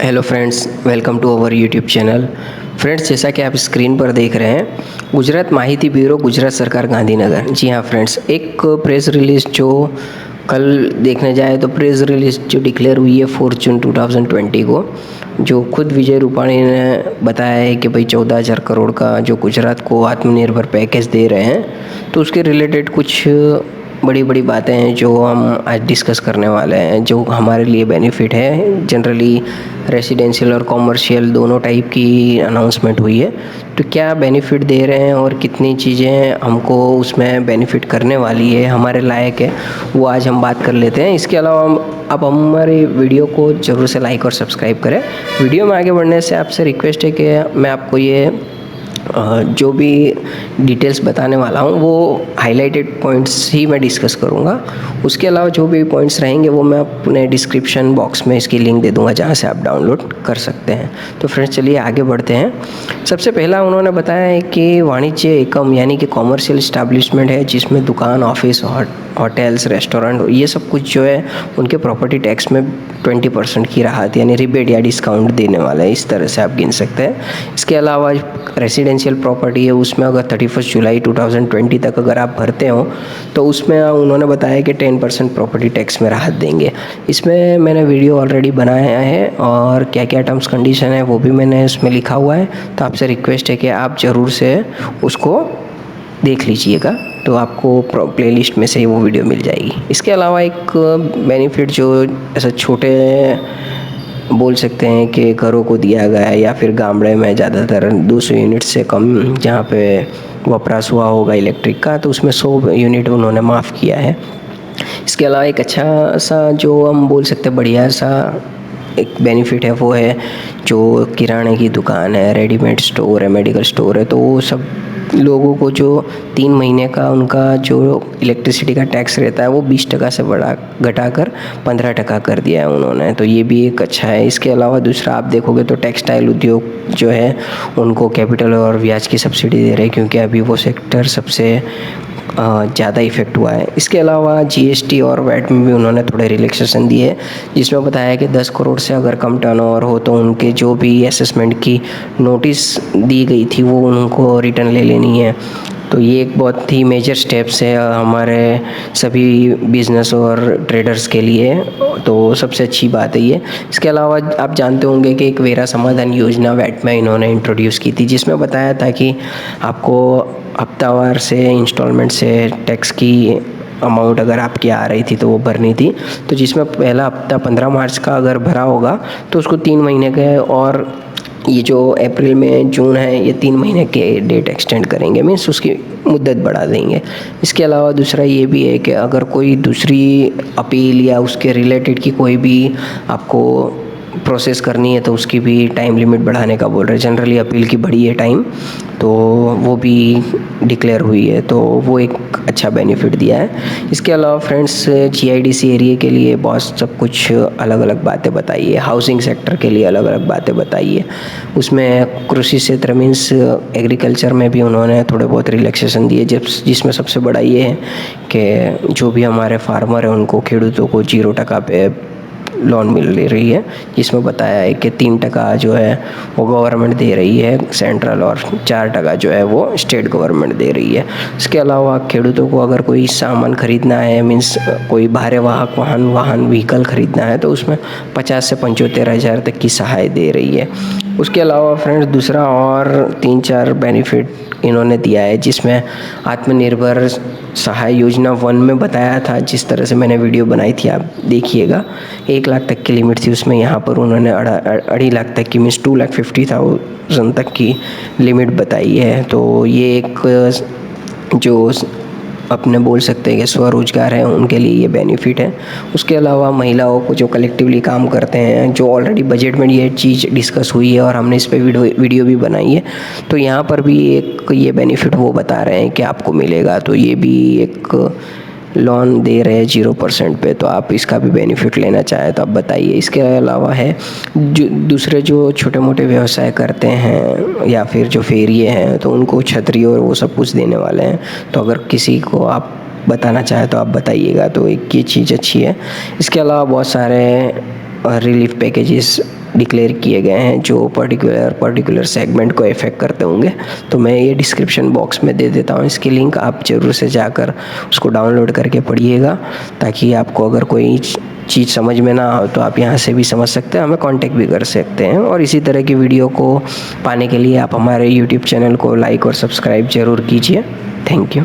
Hello friends, welcome to our YouTube channel. Friends, जैसा कि आप स्क्रीन पर देख रहे हैं, गुजरात माहिती ब्यूरो, गुजरात सरकार, गांधीनगर। जी हाँ फ्रेंड्स, एक प्रेस रिलीज़ जो कल देखने जाए तो प्रेस रिलीज़ जो डिक्लेयर हुई है 4 जून 2020 को, जो खुद विजय रूपाणी ने बताया है कि भाई 14,000 करोड़ का जो गुजरात को आत्मनिर्भर पैकेज दे रहे हैं, तो उसके रिलेटेड कुछ बड़ी बड़ी बातें हैं जो हम आज डिस्कस करने वाले हैं, जो हमारे लिए बेनिफिट है। जनरली रेसिडेंशियल और कॉमर्शियल दोनों टाइप की अनाउंसमेंट हुई है, तो क्या बेनिफिट दे रहे हैं और कितनी चीज़ें हमको उसमें बेनिफिट करने वाली है, हमारे लायक है, वो आज हम बात कर लेते हैं। इसके अलावा आप हमारे वीडियो को ज़रूर से लाइक और सब्सक्राइब करें। वीडियो में आगे बढ़ने से आपसे रिक्वेस्ट है कि मैं आपको ये जो भी डिटेल्स बताने वाला हूँ वो हाइलाइटेड पॉइंट्स ही मैं डिस्कस करूँगा। उसके अलावा जो भी पॉइंट्स रहेंगे वो मैं अपने डिस्क्रिप्शन बॉक्स में इसकी लिंक दे दूँगा, जहाँ से आप डाउनलोड कर सकते हैं। तो फ्रेंड्स, चलिए आगे बढ़ते हैं। सबसे पहला उन्होंने बताया है कि वाणिज्य एकम यानी कि कॉमर्शियल इस्टेब्लिशमेंट है, जिसमें दुकान, ऑफिस, होटल्स, रेस्टोरेंट, ये सब कुछ जो है उनके प्रॉपर्टी टैक्स में 20% की राहत यानी रिबेट या डिस्काउंट देने वाला है। इस तरह से आप गिन सकते हैं। इसके अलावा रेसिडेंशियल प्रॉपर्टी है, उसमें अगर 31 जुलाई 2020 तक अगर आप भरते हो तो उसमें उन्होंने बताया कि 10% प्रॉपर्टी टैक्स में राहत देंगे। इसमें मैंने वीडियो ऑलरेडी बनाया है और क्या क्या टर्म्स कंडीशन है वो भी मैंने इसमें लिखा हुआ है, तो आपसे रिक्वेस्ट है कि आप ज़रूर से उसको देख लीजिएगा, तो आपको प्लेलिस्ट में से ही वो वीडियो मिल जाएगी। इसके अलावा एक बेनिफिट जो ऐसा छोटे बोल सकते हैं कि घरों को दिया गया है, या फिर गामड़े में ज़्यादातर 200 यूनिट से कम जहाँ पे वपराश हुआ होगा इलेक्ट्रिक का, तो उसमें 100 यूनिट उन्होंने माफ़ किया है। इसके अलावा एक अच्छा सा जो हम बोल सकते हैं बढ़िया सा एक बेनिफिट है, वो है जो किराने की दुकान है, रेडीमेड स्टोर है, मेडिकल स्टोर है, तो वो सब लोगों को जो 3 महीने का उनका जो इलेक्ट्रिसिटी का टैक्स रहता है वो 20% से घटाकर 15% कर दिया है उन्होंने, तो ये भी एक अच्छा है। इसके अलावा दूसरा आप देखोगे तो टेक्सटाइल उद्योग जो है उनको कैपिटल और ब्याज की सब्सिडी दे रहे हैं, क्योंकि अभी वो सेक्टर सबसे ज़्यादा इफेक्ट हुआ है। इसके अलावा जीएसटी और वैट में भी उन्होंने थोड़े रिलैक्सेशन दिए, जिसमें बताया कि 10 करोड़ से अगर कम टर्नओवर हो तो उनके जो भी असेसमेंट की नोटिस दी गई थी वो उनको रिटर्न ले लेनी है। तो ये एक बहुत ही मेजर स्टेप्स है हमारे सभी बिजनेस और ट्रेडर्स के लिए, तो सबसे अच्छी बात है ये। इसके अलावा आप जानते होंगे कि एक वेरा समाधान योजना वैट में इन्होंने इंट्रोड्यूस की थी, जिसमें बताया था कि आपको हफ्तावार से इंस्टॉलमेंट से टैक्स की अमाउंट अगर आपकी आ रही थी तो वो भरनी थी, तो जिसमें पहला हफ्ता 15 मार्च का अगर भरा होगा तो उसको 3 महीने के, और ये जो अप्रैल में जून है ये 3 महीने के डेट एक्सटेंड करेंगे, मीन्स उसकी मुद्दत बढ़ा देंगे। इसके अलावा दूसरा ये भी है कि अगर कोई दूसरी अपील या उसके रिलेटेड की कोई भी आपको प्रोसेस करनी है तो उसकी भी टाइम लिमिट बढ़ाने का बोल रहे हैं। जनरली अपील की बढ़ी है टाइम, तो वो भी डिक्लेयर हुई है, तो वो एक अच्छा बेनिफिट दिया है। इसके अलावा फ्रेंड्स, जीआईडीसी एरिया के लिए बहुत सब कुछ अलग अलग बातें बताई है, हाउसिंग सेक्टर के लिए अलग अलग बातें बताई है। उसमें कृषि क्षेत्र मीन्स एग्रीकल्चर में भी उन्होंने थोड़े बहुत रिलैक्सेशन दिए, जिसमें सबसे बड़ा ये है कि जो भी हमारे फार्मर हैं उनको, खेडूतों को 0% पे लोन मिल रही है, जिसमें बताया है कि 3% जो है वो गवर्नमेंट दे रही है सेंट्रल, और 4% जो है वो स्टेट गवर्नमेंट दे रही है। इसके अलावा खेडूतों को अगर कोई सामान खरीदना है, मीन्स कोई भारे वाहक वाहन व्हीकल खरीदना है, तो उसमें 50 से 75 हज़ार तक की सहाय दे रही है। उसके अलावा फ्रेंड्स, दूसरा और 3-4 बेनिफिट इन्होंने दिया है, जिसमें आत्मनिर्भर सहाय योजना 1 में बताया था, जिस तरह से मैंने वीडियो बनाई थी आप देखिएगा, 1 लाख तक की लिमिट थी उसमें। यहाँ पर उन्होंने 2.5 लाख तक की, मीन्स 2,50,000 तक की लिमिट बताई है। तो ये एक जो अपने बोल सकते हैं कि स्वरोजगार है उनके लिए ये बेनिफिट है। उसके अलावा महिलाओं को जो कलेक्टिवली काम करते हैं, जो ऑलरेडी बजट में ये चीज़ डिस्कस हुई है और हमने इस पर वीडियो भी बनाई है, तो यहाँ पर भी एक ये बेनिफिट वो बता रहे हैं कि आपको मिलेगा। तो ये भी एक लोन दे रहे हैं 0% पे, तो आप इसका भी बेनिफिट लेना चाहें तो आप बताइए। इसके अलावा है जो दूसरे जो छोटे मोटे व्यवसाय करते हैं या फिर जो फेरिए हैं, तो उनको छतरी और वो सब कुछ देने वाले हैं, तो अगर किसी को आप बताना चाहें तो आप बताइएगा, तो एक ये चीज़ अच्छी है। इसके अलावा बहुत सारे रिलीफ पैकेजेस डिक्लेयर किए गए हैं जो पर्टिकुलर सेगमेंट को इफेक्ट करते होंगे। तो मैं ये डिस्क्रिप्शन बॉक्स में दे देता हूँ इसकी लिंक, आप ज़रूर से जाकर उसको डाउनलोड करके पढ़िएगा, ताकि आपको अगर कोई चीज़ समझ में ना हो तो आप यहाँ से भी समझ सकते हैं, हमें कांटेक्ट भी कर सकते हैं। और इसी तरह की वीडियो को पाने के लिए आप हमारे यूट्यूब चैनल को लाइक और सब्सक्राइब ज़रूर कीजिए। Thank you.